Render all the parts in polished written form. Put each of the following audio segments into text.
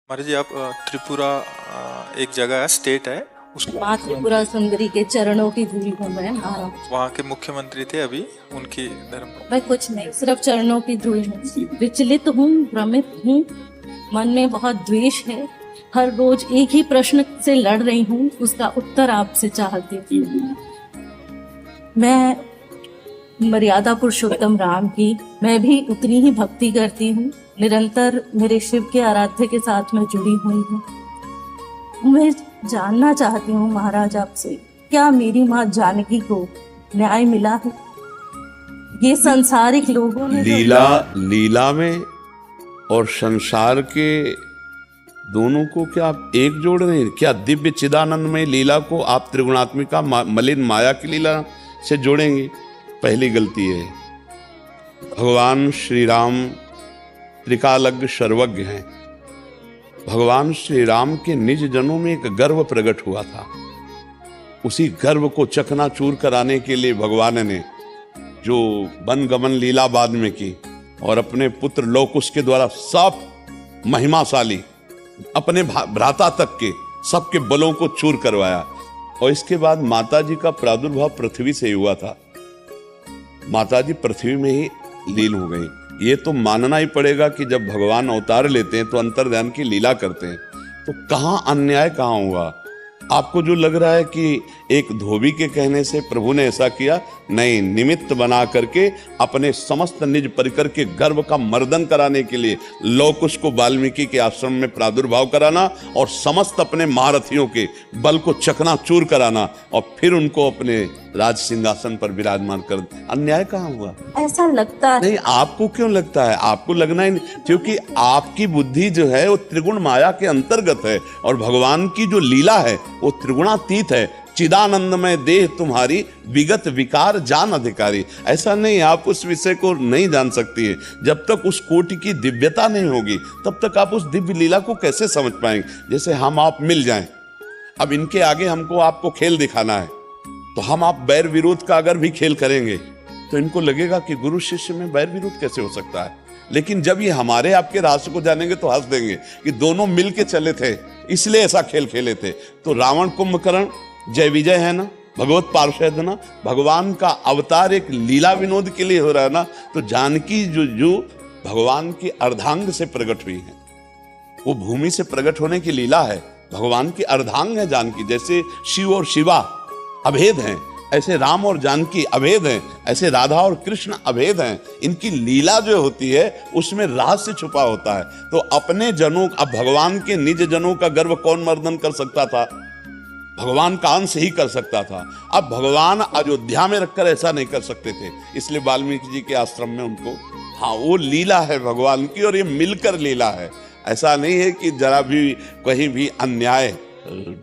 हमारे जी आप त्रिपुरा एक जगह है, स्टेट है उसको। माँ त्रिपुरा सुंदरी के चरणों की धूल में मैं नारा। वहाँ के मुख्यमंत्री थे अभी, उनकी धर्म। मैं कुछ नहीं, सिर्फ चरणों की धूल में विचलित हूँ, भ्रमित हूँ, मन में बहुत द्वेष है। हर रोज एक ही प्रश्न से लड़ रही हूँ, उसका उत्तर आपसे चाहती हूँ। मैं मर्यादा पुरुषोत्तम राम की मैं भी उतनी ही भक्ति करती हूँ। निरंतर मेरे शिव के आराध्य के साथ मैं जुड़ी हुई हूँ। मैं जानना चाहती हूँ महाराज आपसे, क्या मेरी माँ जानकी को न्याय मिला है? ये संसारिक लोगों ने लीला में और संसार के दोनों को क्या आप एक जोड़ रहे हैं? क्या दिव्य चिदानंद में लीला को आप त्रिगुणात्मिका मलिन माया की लीला से जोड़ेंगे? पहली गलती है। भगवान श्री राम त्रिकालज्ञ सर्वज्ञ हैं। भगवान श्री राम के निज जनों में एक गर्व प्रकट हुआ था। उसी गर्व को चकनाचूर कराने के लिए भगवान ने जो वन गमन लीला बाद में की और अपने पुत्र लौकुश के द्वारा सब महिमाशाली अपने भ्राता तक के सबके बलों को चूर करवाया। और इसके बाद माता जी का प्रादुर्भाव पृथ्वी से ही हुआ था। माता जी पृथ्वी में ही लीन हो गई। ये तो मानना ही पड़ेगा कि जब भगवान अवतार लेते हैं तो अंतर्ध्यान की लीला करते हैं, तो कहाँ अन्याय कहाँ हुआ? आपको जो लग रहा है कि एक धोबी के कहने से प्रभु ने ऐसा किया, नहीं, निमित्त बना करके अपने समस्त निज परिकर के गर्व का मर्दन कराने के लिए लौकुश को वाल्मीकि के आश्रम में प्रादुर्भाव कराना और समस्त अपने महारथियों के बल को चकनाचूर कराना और फिर उनको अपने राज सिंहासन पर विराजमान कर, अन्याय कहाँ हुआ? ऐसा लगता है। नहीं, आपको क्यों लगता है? आपको लगना ही नहीं, क्योंकि आपकी बुद्धि जो है वो त्रिगुण माया के अंतर्गत है और भगवान की जो लीला है वो त्रिगुणातीत है। चिदानंद में देह तुम्हारी विगत विकार जान अधिकारी। ऐसा नहीं, आप उस विषय को नहीं जान सकती है। जब तक उस कोटि की दिव्यता नहीं होगी तब तक आप उस दिव्य लीला को कैसे समझ पाएंगे? जैसे हम आप मिल जाएं, अब इनके आगे हमको आपको खेल दिखाना है, तो हम आप बैर विरोध का अगर भी खेल करेंगे तो इनको लगेगा कि गुरु शिष्य में बैर विरोध कैसे हो सकता है। लेकिन जब ये हमारे आपके रास्ते को जानेंगे तो हंस देंगे कि दोनों मिल के चले थे, इसलिए ऐसा खेल खेले थे। तो रावण कुंभकर्ण जय विजय है ना, भगवत पार्षद ना, भगवान का अवतार एक लीला विनोद के लिए हो रहा है ना। तो जानकी जो भगवान की अर्धांग से प्रकट हुई है, वो भूमि से प्रकट होने की लीला है। भगवान की अर्धांग है जानकी। जैसे शिव और शिवा अभेद हैं, ऐसे राम और जानकी अभेद हैं, ऐसे राधा और कृष्ण अभेद हैं। इनकी लीला जो होती है उसमें रहस्य छुपा होता है। तो अपने जनों, अब भगवान के निज जनों का गर्व कौन मर्दन कर सकता था? भगवान का अंश ही कर सकता था। अब भगवान अयोध्या में रखकर ऐसा नहीं कर सकते थे, इसलिए वाल्मीकि जी के आश्रम में उनको, हाँ, वो लीला है भगवान की और ये मिलकर लीला है। ऐसा नहीं है कि जरा भी कहीं भी अन्याय।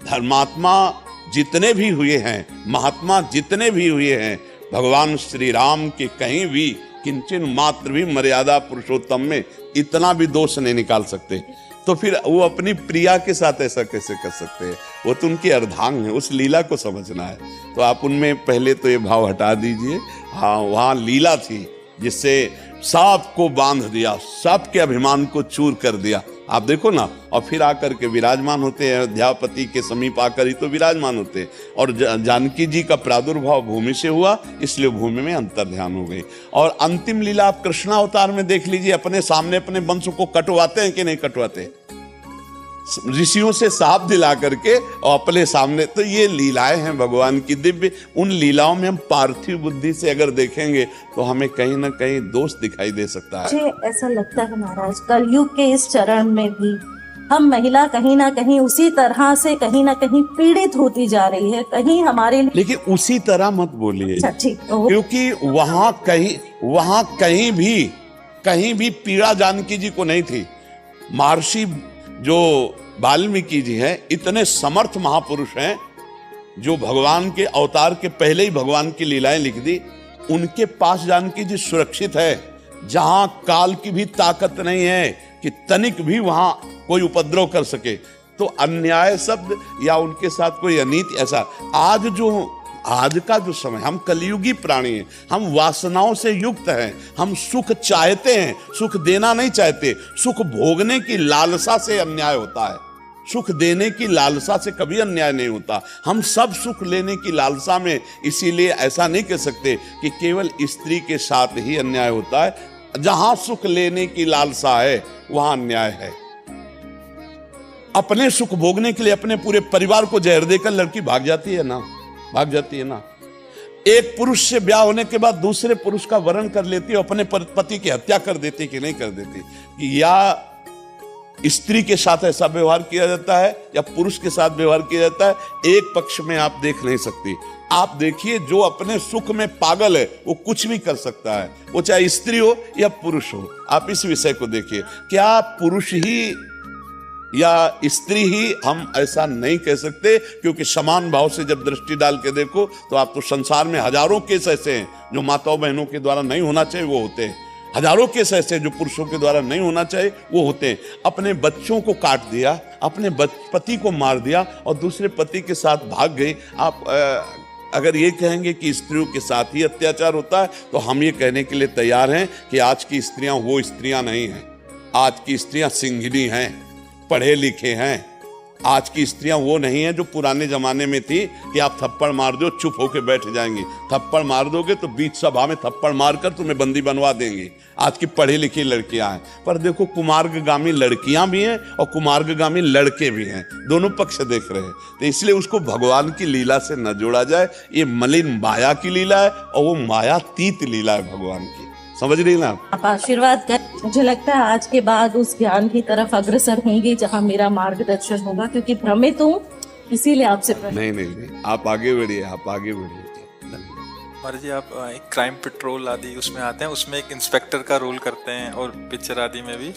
धर्मात्मा जितने भी हुए हैं, महात्मा जितने भी हुए हैं, भगवान श्री राम के कहीं भी किंचन मात्र भी मर्यादा पुरुषोत्तम में इतना भी दोष नहीं निकाल सकते। तो फिर वो अपनी प्रिया के साथ ऐसा कैसे कर सकते हैं? वो तो उनकी अर्धांग है, उस लीला को समझना है। तो आप उनमें पहले तो ये भाव हटा दीजिए। हाँ, वहाँ लीला थी जिससे सबको बांध दिया, सबके अभिमान को चूर कर दिया। आप देखो ना, और फिर आकर के विराजमान होते हैं अयोध्यापति के समीप आकर ही तो विराजमान होते हैं। और जानकी जी का प्रादुर्भाव भूमि से हुआ, इसलिए भूमि में अंतर्ध्यान हो गई। और अंतिम लीला आप कृष्णावतार में देख लीजिए, अपने सामने अपने वंश को कटवाते हैं कि नहीं कटवाते? ऋषियों से साफ दिला करके और अपने सामने। तो ये लीलाएं हैं भगवान की दिव्य। उन लीलाओं में हम पार्थिव बुद्धि से अगर देखेंगे तो हमें कहीं ना कहीं दोष दिखाई दे सकता है। मुझे ऐसा लगता है महाराज, कलयुग के इस चरण में भी हम महिला कहीं ना कहीं उसी तरह से कहीं ना कहीं पीड़ित होती जा रही है। कहीं हमारे, लेकिन उसी तरह मत बोलिए, ठीक, क्योंकि वहां कहीं भी पीड़ा जानकी जी को नहीं थी। महर्षि जो वाल्मीकि जी हैं, इतने समर्थ महापुरुष हैं जो भगवान के अवतार के पहले ही भगवान की लीलाएं लिख दी। उनके पास जानकी जी सुरक्षित है, जहां काल की भी ताकत नहीं है कि तनिक भी वहां कोई उपद्रव कर सके। तो अन्याय शब्द या उनके साथ कोई अनीति, ऐसा आज जो आज का जो समय, हम कलयुगी प्राणी हैं, हम वासनाओं से युक्त हैं, हम सुख चाहते हैं, सुख देना नहीं चाहते। सुख भोगने की लालसा से अन्याय होता है, सुख देने की लालसा से कभी अन्याय नहीं होता। हम सब सुख लेने की लालसा में, इसीलिए ऐसा नहीं कह सकते कि केवल स्त्री के साथ ही अन्याय होता है। जहां सुख लेने की लालसा है वहां अन्याय है। अपने सुख भोगने के लिए अपने पूरे परिवार को जहर देकर लड़की भाग जाती है ना, भाग जाती है ना। एक पुरुष से ब्याह होने के बाद दूसरे पुरुष का वरण कर लेती है, अपने पति की हत्या कर देती कि नहीं कर देती। कि या स्त्री के साथ ऐसा व्यवहार किया जाता है या पुरुष के साथ व्यवहार किया जाता है, एक पक्ष में आप देख नहीं सकती। आप देखिए, जो अपने सुख में पागल है वो कुछ भी कर सकता है, वो चाहे स्त्री हो या पुरुष हो। आप इस विषय को देखिए, क्या पुरुष ही या स्त्री ही, हम ऐसा नहीं कह सकते, क्योंकि समान भाव से जब दृष्टि डाल के देखो तो आप तो संसार में हजारों केस ऐसे हैं जो माताओं बहनों के द्वारा नहीं होना चाहिए वो होते हैं, हजारों केस ऐसे जो पुरुषों के द्वारा नहीं होना चाहिए वो होते हैं। अपने बच्चों को काट दिया, अपने पति को मार दिया और दूसरे पति के साथ भाग गई। आप अगर ये कहेंगे कि स्त्रियों के साथ ही अत्याचार होता है तो हम ये कहने के लिए तैयार हैं कि आज की स्त्रियां वो स्त्रियां नहीं हैं। आज की स्त्रियां सिंघनी हैं, पढ़े लिखे हैं। आज की स्त्रियां वो नहीं है जो पुराने जमाने में थी कि आप थप्पड़ मार दो चुप होकर बैठ जाएंगी। थप्पड़ मार दोगे तो बीच सभा में थप्पड़ मारकर तुम्हें बंदी बनवा देंगी। आज की पढ़ी लिखी लड़कियां हैं। पर देखो, कुमार्गामी लड़कियां भी हैं और कुमार्गामी लड़के भी हैं, दोनों पक्ष देख रहे हैं। तो इसलिए उसको भगवान की लीला से न जोड़ा जाए। ये मलिन माया की लीला है और वो मायातीत लीला है भगवान की। समझ रही ना आप आशीर्वाद कर। मुझे लगता है आज के बाद उस ज्ञान की तरफ अग्रसर होंगी जहाँ मेरा मार्गदर्शन होगा, क्योंकि भ्रमित हूँ, इसीलिए आपसे नहीं, आप आगे बढ़िए, आप आगे बढ़िए। और जी आप एक क्राइम पेट्रोल आदि उसमें आते हैं, उसमें एक इंस्पेक्टर का रोल करते हैं और पिक्चर आदि में भी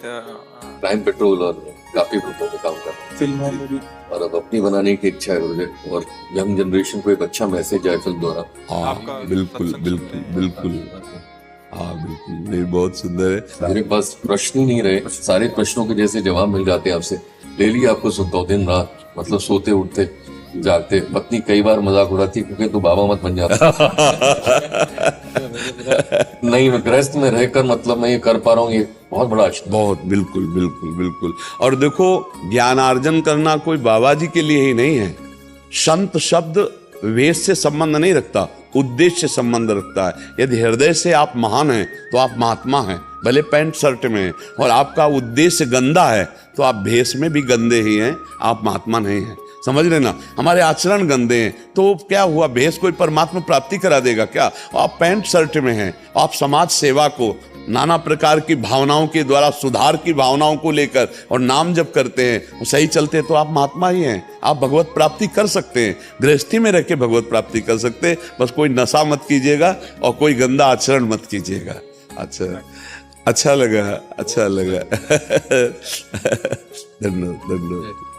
क्राइम पेट्रोल और काफी ग्रुपों में काम कर रहे हैं, फिल्मों में भी। और अब अपनी बनाने की इच्छा है मुझे, और यंग जनरेशन को एक अच्छा मैसेज जाए फिल्म द्वारा। हाँ बिल्कुल बिल्कुल बिल्कुल, हाँ बिल्कुल, नहीं बहुत सुंदर है। मेरे पास प्रश्न ही नहीं रहे, सारे प्रश्नों के जैसे जवाब मिल जाते हैं आपसे। डेली आपको सुनता हूँ दिन रात, मतलब सोते उठते जागते। पत्नी कई बार मजाक उड़ाती क्योंकि तू बाबा मत बन जाता। नहीं, मैं गृहस्थ में रहकर मतलब मैं ये कर पा रहा हूँ, ये बहुत बड़ा अच्छा। बहुत बिल्कुल बिल्कुल बिल्कुल। और देखो, ज्ञानार्जन करना कोई बाबा जी के लिए ही नहीं है। संत शब्द वेश से संबंध नहीं रखता, उद्देश्य से संबंध रखता है। यदि हृदय से आप महान हैं तो आप महात्मा हैं, भले पैंट शर्ट में हैं। और आपका उद्देश्य गंदा है तो आप भेष में भी गंदे ही हैं, आप महात्मा नहीं हैं। समझ रहे ना, हमारे आचरण गंदे हैं तो क्या हुआ, भेष कोई परमात्मा प्राप्ति करा देगा क्या? आप पैंट शर्ट में हैं, आप समाज सेवा को, नाना प्रकार की भावनाओं के द्वारा, सुधार की भावनाओं को लेकर और नाम जब करते हैं, वो सही चलते हैं तो आप महात्मा ही हैं। आप भगवत प्राप्ति कर सकते हैं, गृहस्थी में रह के भगवत प्राप्ति कर सकते हैं। बस कोई नशा मत कीजिएगा और कोई गंदा आचरण मत कीजिएगा। अच्छा लगा, अच्छा लगा। धन्यवाद धन्यवाद।